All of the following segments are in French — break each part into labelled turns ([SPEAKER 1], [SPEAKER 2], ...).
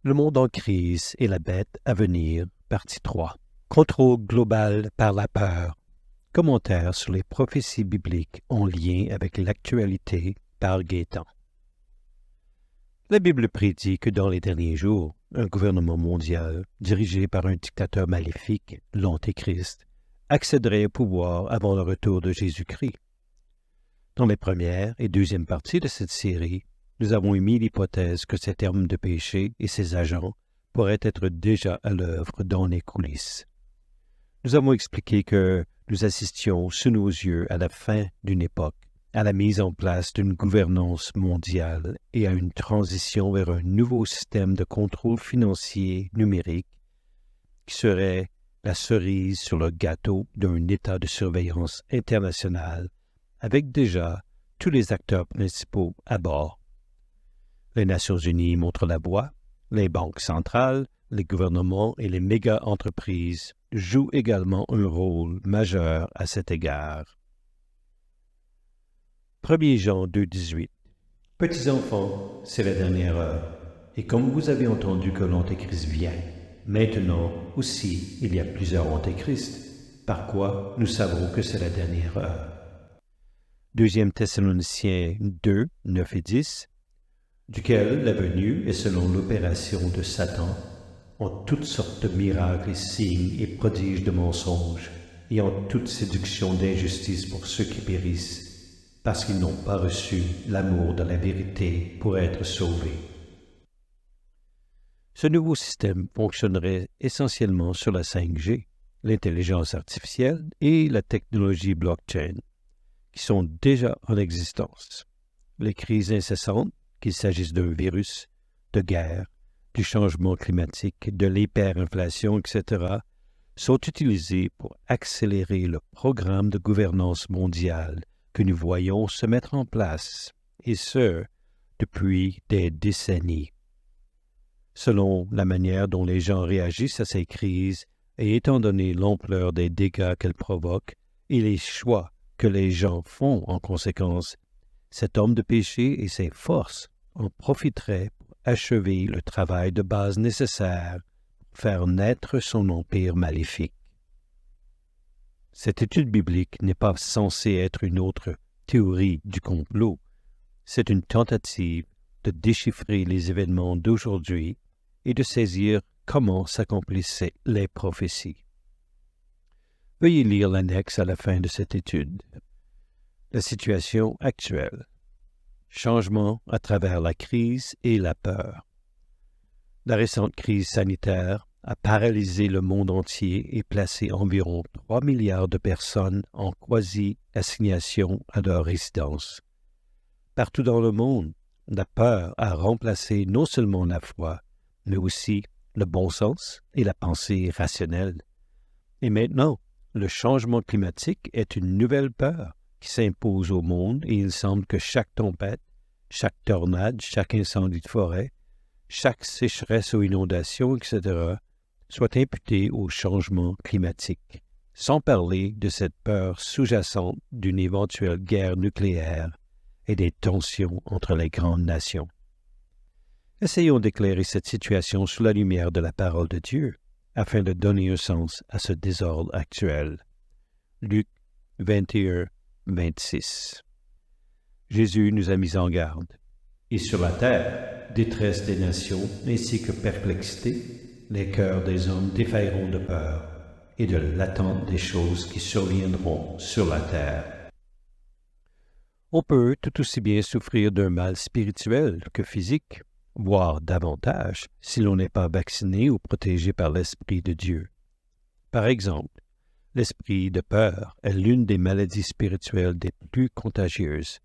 [SPEAKER 1] Le monde en crise et la bête à venir, partie 3. Contrôle global par la peur. Commentaire sur les prophéties bibliques en lien avec l'actualité par Gaétan. La Bible prédit que dans les derniers jours, un gouvernement mondial, dirigé par un dictateur maléfique, l'Antéchrist, accéderait au pouvoir avant le retour de Jésus-Christ. Dans les premières et deuxièmes parties de cette série, nous avons émis l'hypothèse que cet homme de péché et ses agents pourraient être déjà à l'œuvre dans les coulisses. Nous avons expliqué que nous assistions sous nos yeux à la fin d'une époque, à la mise en place d'une gouvernance mondiale et à une transition vers un nouveau système de contrôle financier numérique qui serait la cerise sur le gâteau d'un état de surveillance internationale avec déjà tous les acteurs principaux à bord. Les Nations unies montrent la voie, les banques centrales, les gouvernements et les méga-entreprises jouent également un rôle majeur à cet égard. 1 Jean 2,18 Petits enfants, c'est la dernière heure, et comme vous avez entendu que l'Antéchrist vient, maintenant aussi il y a plusieurs Antéchrists, par quoi nous savons que c'est la dernière heure. 2 Thessaloniciens 2, 9 et 10 duquel la venue est selon l'opération de Satan, en toutes sortes de miracles et signes et prodiges de mensonges, et en toute séduction d'injustice pour ceux qui périssent, parce qu'ils n'ont pas reçu l'amour de la vérité pour être sauvés. Ce nouveau système fonctionnerait essentiellement sur la 5G, l'intelligence artificielle et la technologie blockchain, qui sont déjà en existence. Les crises incessantes, qu'il s'agisse d'un virus, de guerre, du changement climatique, de l'hyperinflation, etc., sont utilisés pour accélérer le programme de gouvernance mondiale que nous voyons se mettre en place, et ce, depuis des décennies. Selon la manière dont les gens réagissent à ces crises, et étant donné l'ampleur des dégâts qu'elles provoquent et les choix que les gens font en conséquence, cet homme de péché et ses forces en profiteraient pour achever le travail de base nécessaire pour faire naître son empire maléfique. Cette étude biblique n'est pas censée être une autre théorie du complot. C'est une tentative de déchiffrer les événements d'aujourd'hui et de saisir comment s'accomplissaient les prophéties. Veuillez lire l'annexe à la fin de cette étude. La situation actuelle. Changement à travers la crise et la peur. La récente crise sanitaire a paralysé le monde entier et placé environ 3 milliards de personnes en quasi-assignation à leur résidence. Partout dans le monde, la peur a remplacé non seulement la foi, mais aussi le bon sens et la pensée rationnelle. Et maintenant, le changement climatique est une nouvelle peur qui s'impose au monde et il semble que chaque tempête, chaque tornade, chaque incendie de forêt, chaque sécheresse ou inondation, etc., soit imputée au changement climatique, sans parler de cette peur sous-jacente d'une éventuelle guerre nucléaire et des tensions entre les grandes nations. Essayons d'éclairer cette situation sous la lumière de la parole de Dieu, afin de donner un sens à ce désordre actuel. Luc 21, 26. Jésus nous a mis en garde. Et sur la terre, détresse des nations ainsi que perplexité, les cœurs des hommes défailleront de peur et de l'attente des choses qui surviendront sur la terre. On peut tout aussi bien souffrir d'un mal spirituel que physique, voire davantage si l'on n'est pas vacciné ou protégé par l'Esprit de Dieu. Par exemple, l'esprit de peur est l'une des maladies spirituelles des plus contagieuses.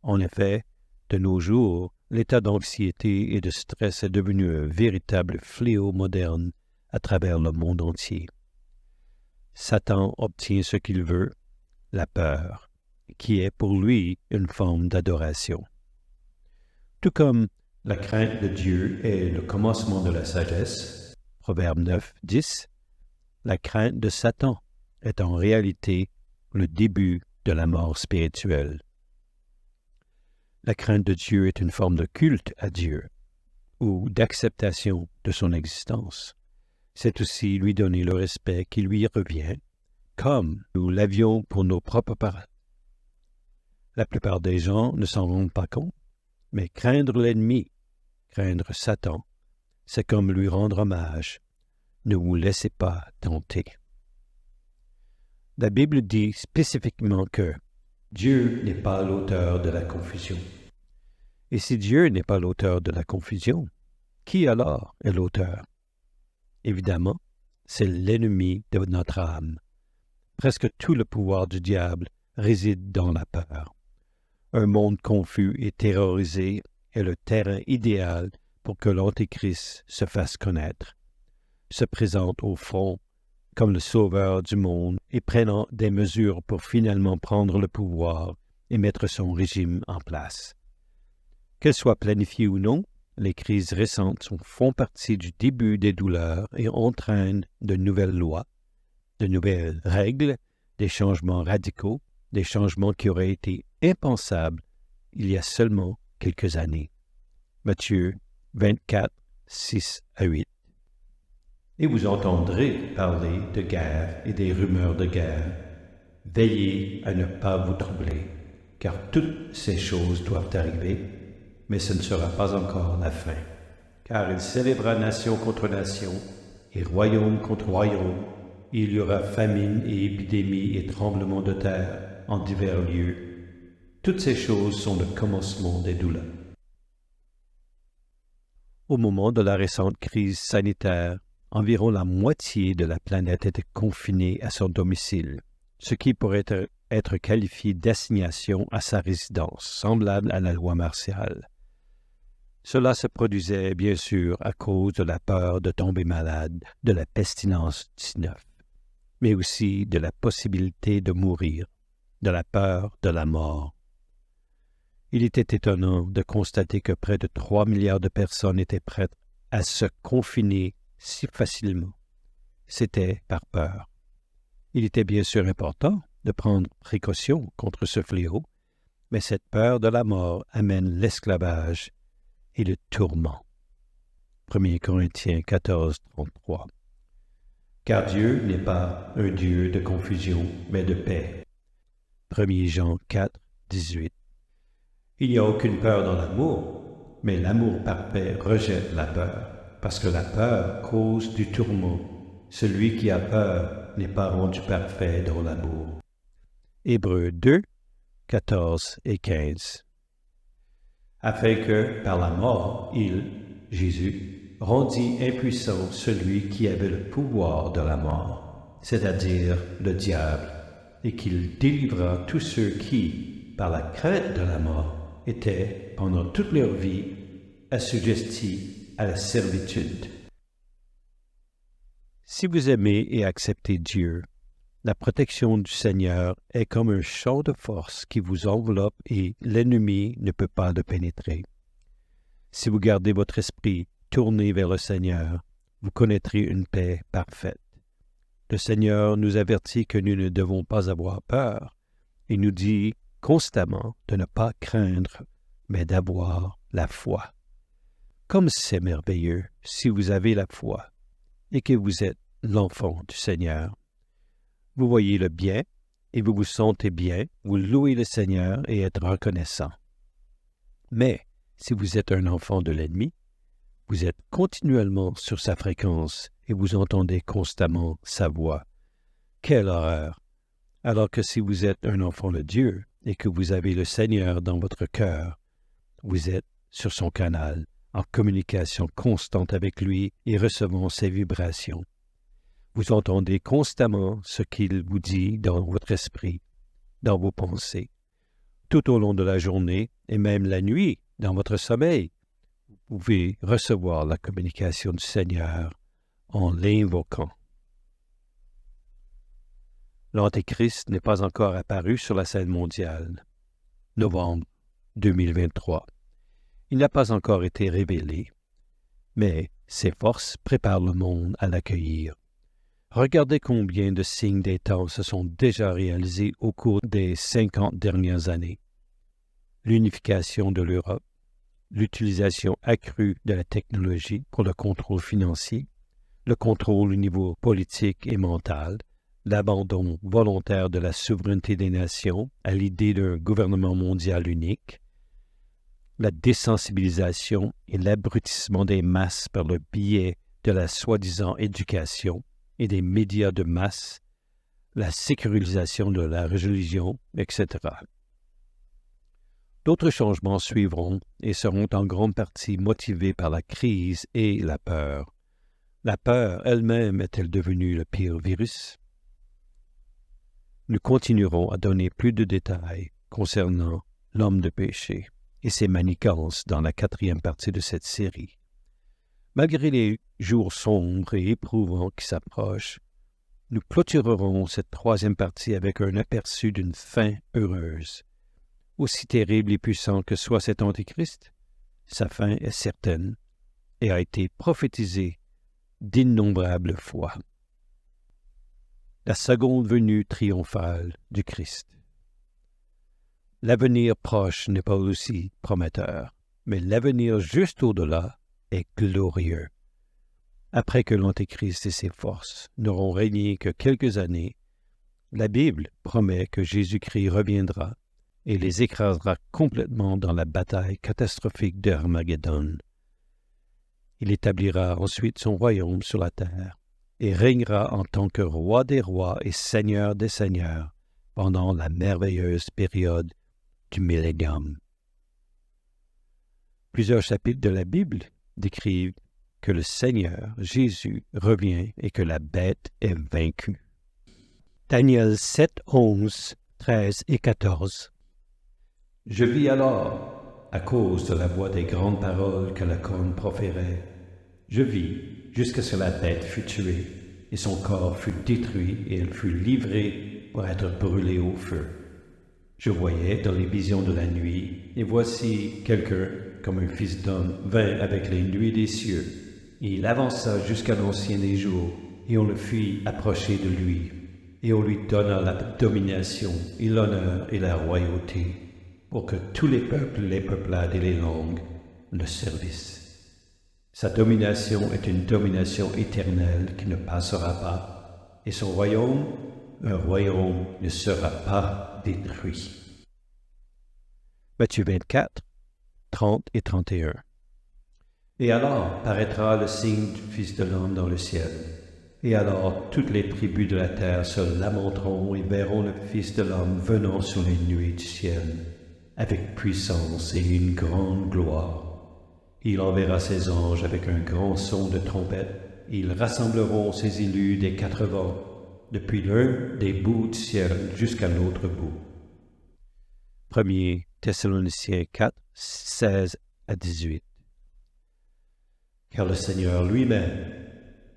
[SPEAKER 1] En effet, de nos jours, l'état d'anxiété et de stress est devenu un véritable fléau moderne à travers le monde entier. Satan obtient ce qu'il veut, la peur, qui est pour lui une forme d'adoration. Tout comme la crainte de Dieu est le commencement de la sagesse, Proverbe 9, 10, la crainte de Satan est en réalité le début de la mort spirituelle. La crainte de Dieu est une forme de culte à Dieu. ou d'acceptation de son existence. C'est aussi lui donner le respect qui lui revient, comme nous l'avions pour nos propres parents. La plupart des gens ne s'en rendent pas compte, mais craindre l'ennemi, craindre Satan, c'est comme lui rendre hommage. Ne vous laissez pas tenter. La Bible dit spécifiquement que Dieu n'est pas l'auteur de la confusion. Et si Dieu n'est pas l'auteur de la confusion, qui alors est l'auteur? Évidemment, c'est l'ennemi de notre âme. Presque tout le pouvoir du diable réside dans la peur. Un monde confus et terrorisé est le terrain idéal pour que l'Antéchrist se fasse connaître, se présente au front comme le sauveur du monde et prenant des mesures pour finalement prendre le pouvoir et mettre son régime en place. Qu'elles soient planifiées ou non, les crises récentes font partie du début des douleurs et entraînent de nouvelles lois, de nouvelles règles, des changements radicaux, des changements qui auraient été impensables il y a seulement quelques années. Matthieu 24, 6 à 8. Et vous entendrez parler de guerre et des rumeurs de guerre. Veillez à ne pas vous troubler, car toutes ces choses doivent arriver, mais ce ne sera pas encore la fin. Car il s'élèvera nation contre nation, et royaume contre royaume, et il y aura famine et épidémie et tremblements de terre en divers lieux. Toutes ces choses sont le commencement des douleurs. Au moment de la récente crise sanitaire, environ la moitié de la planète était confinée à son domicile, ce qui pourrait être qualifié d'assignation à sa résidence, semblable à la loi martiale. Cela se produisait bien sûr à cause de la peur de tomber malade de la pestilence 19, mais aussi de la possibilité de mourir, de la peur de la mort. Il était étonnant de constater que près de 3 milliards de personnes étaient prêtes à se confiner si facilement. C'était par peur. Il était bien sûr important de prendre précaution contre ce fléau, mais cette peur de la mort amène l'esclavage et le tourment. 1 Corinthiens 14, 33. Car Dieu n'est pas un Dieu de confusion, mais de paix. 1 Jean 4, 18. Il n'y a aucune peur dans l'amour, mais l'amour parfait rejette la peur, parce que la peur cause du tourment. Celui qui a peur n'est pas rendu parfait dans l'amour. Hébreux 2, 14 et 15. Afin que, par la mort, il, Jésus, rendit impuissant celui qui avait le pouvoir de la mort, c'est-à-dire le diable, et qu'il délivra tous ceux qui, par la crainte de la mort, étaient, pendant toute leur vie, assujettis à la servitude. Si vous aimez et acceptez Dieu, la protection du Seigneur est comme un champ de force qui vous enveloppe et l'ennemi ne peut pas le pénétrer. Si vous gardez votre esprit tourné vers le Seigneur, vous connaîtrez une paix parfaite. Le Seigneur nous avertit que nous ne devons pas avoir peur et nous dit constamment de ne pas craindre, mais d'avoir la foi. Comme c'est merveilleux si vous avez la foi et que vous êtes l'enfant du Seigneur. Vous voyez le bien et vous vous sentez bien, vous louez le Seigneur et êtes reconnaissant. Mais si vous êtes un enfant de l'ennemi, vous êtes continuellement sur sa fréquence et vous entendez constamment sa voix. Quelle horreur! Alors que si vous êtes un enfant de Dieu et que vous avez le Seigneur dans votre cœur, vous êtes sur son canal, en communication constante avec lui et recevant ses vibrations. Vous entendez constamment ce qu'il vous dit dans votre esprit, dans vos pensées. Tout au long de la journée et même la nuit, dans votre sommeil, vous pouvez recevoir la communication du Seigneur en l'invoquant. L'Antéchrist n'est pas encore apparu sur la scène mondiale. Novembre 2023. Il n'a pas encore été révélé, mais ses forces préparent le monde à l'accueillir. Regardez combien de signes des temps se sont déjà réalisés au cours des 50 dernières années. L'unification de l'Europe, l'utilisation accrue de la technologie pour le contrôle financier, le contrôle au niveau politique et mental, l'abandon volontaire de la souveraineté des nations à l'idée d'un gouvernement mondial unique, la désensibilisation et l'abrutissement des masses par le biais de la soi-disant éducation et des médias de masse, la sécularisation de la religion, etc. D'autres changements suivront et seront en grande partie motivés par la crise et la peur. La peur elle-même est-elle devenue le pire virus? Nous continuerons à donner plus de détails concernant l'homme de péché et ses manigances dans la 4e partie de cette série. Malgré les jours sombres et éprouvants qui s'approchent, nous clôturerons cette 3e partie avec un aperçu d'une fin heureuse. Aussi terrible et puissant que soit cet Antéchrist, sa fin est certaine et a été prophétisée d'innombrables fois. La seconde venue triomphale du Christ. L'avenir proche n'est pas aussi prometteur, mais l'avenir juste au-delà est glorieux. Après que l'Antéchrist et ses forces n'auront régné que quelques années, la Bible promet que Jésus-Christ reviendra et les écrasera complètement dans la bataille catastrophique d'Armageddon. Il établira ensuite son royaume sur la terre et régnera en tant que roi des rois et seigneur des seigneurs pendant la merveilleuse période du millénium. Plusieurs chapitres de la Bible décrivent que le Seigneur Jésus revient et que la bête est vaincue. Daniel 7, 11, 13 et 14. Je vis alors, à cause de la voix des grandes paroles que la corne proférait, je vis jusqu'à ce que la bête fut tuée, et son corps fut détruit, et elle fut livrée pour être brûlée au feu. Je voyais dans les visions de la nuit, et voici quelqu'un, comme un fils d'homme, vint avec les nuées des cieux. Et il avança jusqu'à l'ancien des jours, et on le fit approcher de lui. Et on lui donna la domination, et l'honneur et la royauté, pour que tous les peuples, les peuplades et les langues le servissent. Sa domination est une domination éternelle qui ne passera pas, et son royaume, un royaume ne sera pas détruit. Matthieu 24, 30 et 31. Et alors paraîtra le signe du Fils de l'homme dans le ciel. Et alors toutes les tribus de la terre se lamenteront et verront le Fils de l'homme venant sur les nuées du ciel, avec puissance et une grande gloire. Il enverra ses anges avec un grand son de trompette, et ils rassembleront ses élus des 4 vents, depuis l'un des bouts du ciel jusqu'à l'autre bout. 1 Thessaloniciens 4, 16 à 18. Car le Seigneur lui-même,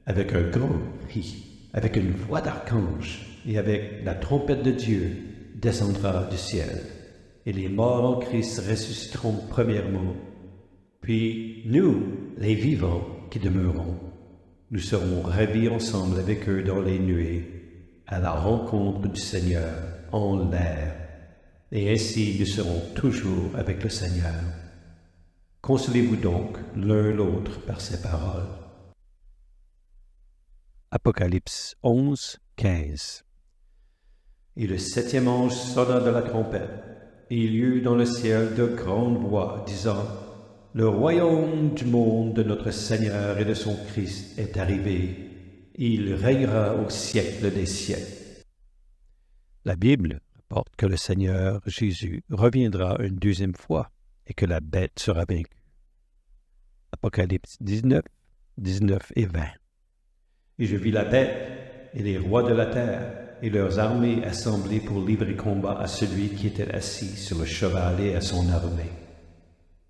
[SPEAKER 1] avec un grand cri, avec une voix d'archange et avec la trompette de Dieu, descendra du ciel. Et les morts en Christ ressusciteront premièrement. Puis nous, les vivants qui demeurons, nous serons ravis ensemble avec eux dans les nuées, à la rencontre du Seigneur en l'air. Et ainsi nous serons toujours avec le Seigneur. Consolez-vous donc l'un l'autre par ces paroles. Apocalypse 11, 15. Et le 7e ange sonna de la trompette, et il y eut dans le ciel de grandes voix, disant, le royaume du monde de notre Seigneur et de son Christ est arrivé, et il régnera au siècle des siècles. La Bible rapporte que le Seigneur Jésus reviendra une 2e fois et que la bête sera vaincue. Apocalypse 19, 19 et 20. Et je vis la bête et les rois de la terre et leurs armées assemblées pour livrer combat à celui qui était assis sur le cheval et à son armée.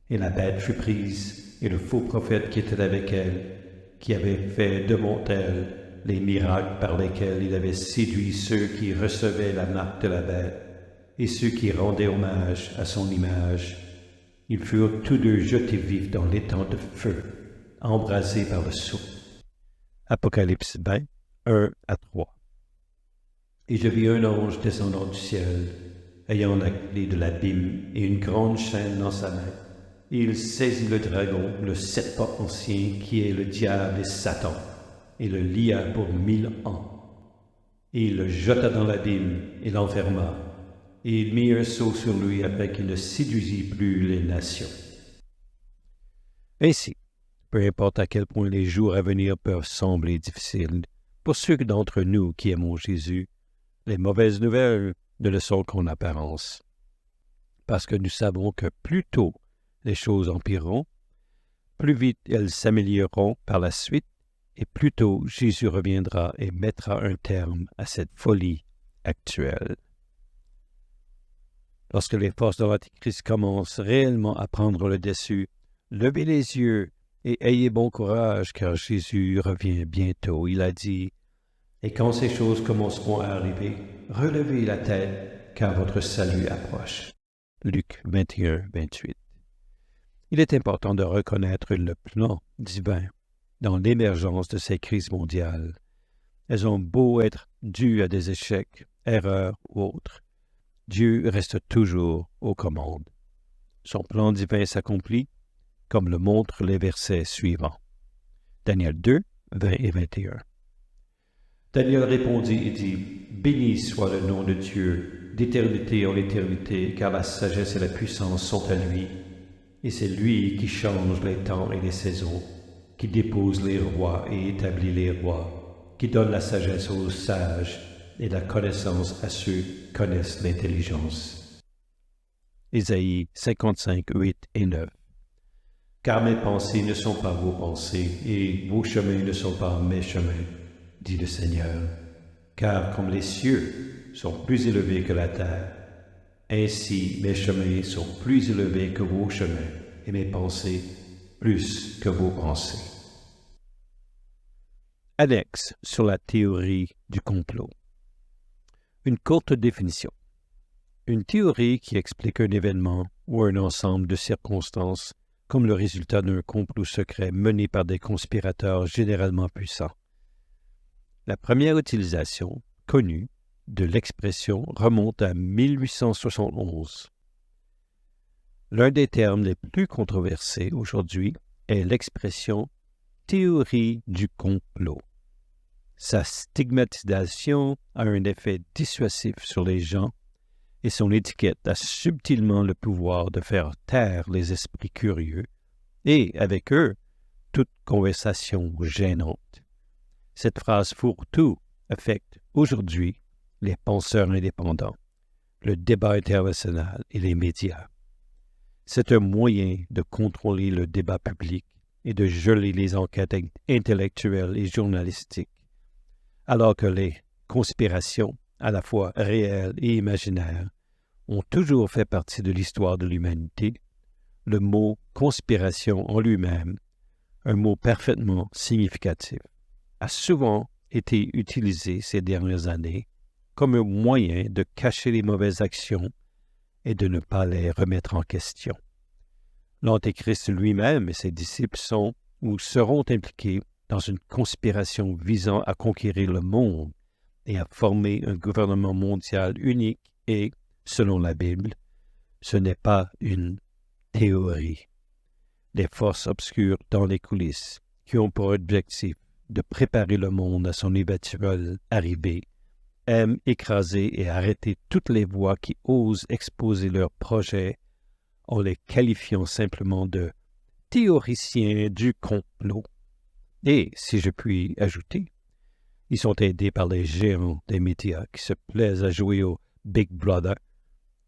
[SPEAKER 1] Et la bête fut prise, et le faux prophète qui était avec elle, qui avait fait devant elle les miracles par lesquels il avait séduit ceux qui recevaient la marque de la bête, et ceux qui rendaient hommage à son image. Ils furent tous deux jetés vifs dans l'étang de feu, embrasés par le souffle. Apocalypse 20, 1 à 3. Et je vis un ange descendant du ciel, ayant la clé de l'abîme et une grande chaîne dans sa main. Il saisit le dragon, le serpent ancien, qui est le diable et Satan, et le lia pour 1000 ans. Et il le jeta dans l'abîme et l'enferma, et il mit un sceau sur lui afin qu'il ne séduisit plus les nations. Ainsi, peu importe à quel point les jours à venir peuvent sembler difficiles, pour ceux d'entre nous qui aimons Jésus, les mauvaises nouvelles ne le sont qu'en apparence. Parce que nous savons que plus tôt les choses empireront, plus vite elles s'amélioreront par la suite, et plus tôt Jésus reviendra et mettra un terme à cette folie actuelle. Lorsque les forces de l'Antichrist commencent réellement à prendre le dessus, levez les yeux et ayez bon courage, car Jésus revient bientôt. Il a dit, « Et quand ces choses commenceront à arriver, relevez la tête, car votre salut approche. » Luc 21, 28. Il est important de reconnaître le plan divin dans l'émergence de ces crises mondiales. Elles ont beau être dues à des échecs, erreurs ou autres. Dieu reste toujours aux commandes. Son plan divin s'accomplit, comme le montrent les versets suivants. Daniel 2, 20 et 21. Daniel répondit et dit, « Béni soit le nom de Dieu, d'éternité en éternité, car la sagesse et la puissance sont à lui. Et c'est lui qui change les temps et les saisons, qui dépose les rois et établit les rois, qui donne la sagesse aux sages et la connaissance à ceux qui connaissent l'intelligence. » Ésaïe 55, 8 et 9. Car mes pensées ne sont pas vos pensées, et vos chemins ne sont pas mes chemins, dit le Seigneur. Car comme les cieux sont plus élevés que la terre, ainsi mes chemins sont plus élevés que vos chemins, et mes pensées plus que vos pensées. Annexe sur la théorie du complot. Une courte définition. Une théorie qui explique un événement ou un ensemble de circonstances comme le résultat d'un complot secret mené par des conspirateurs généralement puissants. La première utilisation, connue, de l'expression remonte à 1871. L'un des termes les plus controversés aujourd'hui est l'expression « théorie du complot ». Sa stigmatisation a un effet dissuasif sur les gens et son étiquette a subtilement le pouvoir de faire taire les esprits curieux et, avec eux, toute conversation gênante. Cette phrase fourre-tout affecte aujourd'hui les penseurs indépendants, le débat international et les médias. C'est un moyen de contrôler le débat public et de geler les enquêtes intellectuelles et journalistiques, alors que les conspirations, à la fois réelles et imaginaires, ont toujours fait partie de l'histoire de l'humanité. Le mot « conspiration » en lui-même, un mot parfaitement significatif, a souvent été utilisé ces dernières années comme un moyen de cacher les mauvaises actions et de ne pas les remettre en question. L'Antéchrist lui-même et ses disciples sont ou seront impliqués dans une conspiration visant à conquérir le monde et à former un gouvernement mondial unique et, selon la Bible, ce n'est pas une théorie. Des forces obscures dans les coulisses qui ont pour objectif de préparer le monde à son éventuelle arrivée aiment écraser et arrêter toutes les voix qui osent exposer leurs projets en les qualifiant simplement de théoriciens du complot. Et, si je puis ajouter, ils sont aidés par les géants des médias qui se plaisent à jouer au Big Brother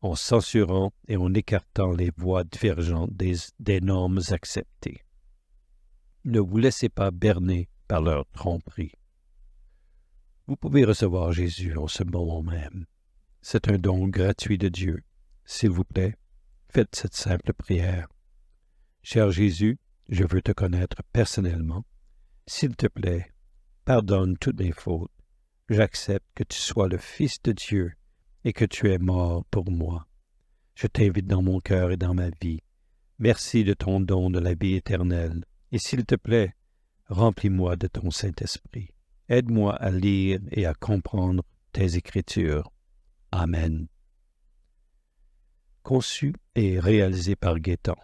[SPEAKER 1] en censurant et en écartant les voix divergentes des normes acceptées. Ne vous laissez pas berner par leur tromperie. Vous pouvez recevoir Jésus en ce moment même. C'est un don gratuit de Dieu. S'il vous plaît, faites cette simple prière. Cher Jésus, je veux te connaître personnellement. S'il te plaît, pardonne toutes mes fautes. J'accepte que tu sois le Fils de Dieu et que tu es mort pour moi. Je t'invite dans mon cœur et dans ma vie. Merci de ton don de la vie éternelle. Et s'il te plaît, remplis-moi de ton Saint-Esprit. Aide-moi à lire et à comprendre tes Écritures. Amen. Conçu et réalisé par Gaétan.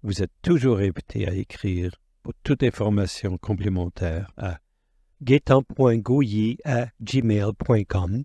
[SPEAKER 1] Vous êtes toujours invité à écrire pour toute information complémentaire à gaetan.gouilly@gmail.com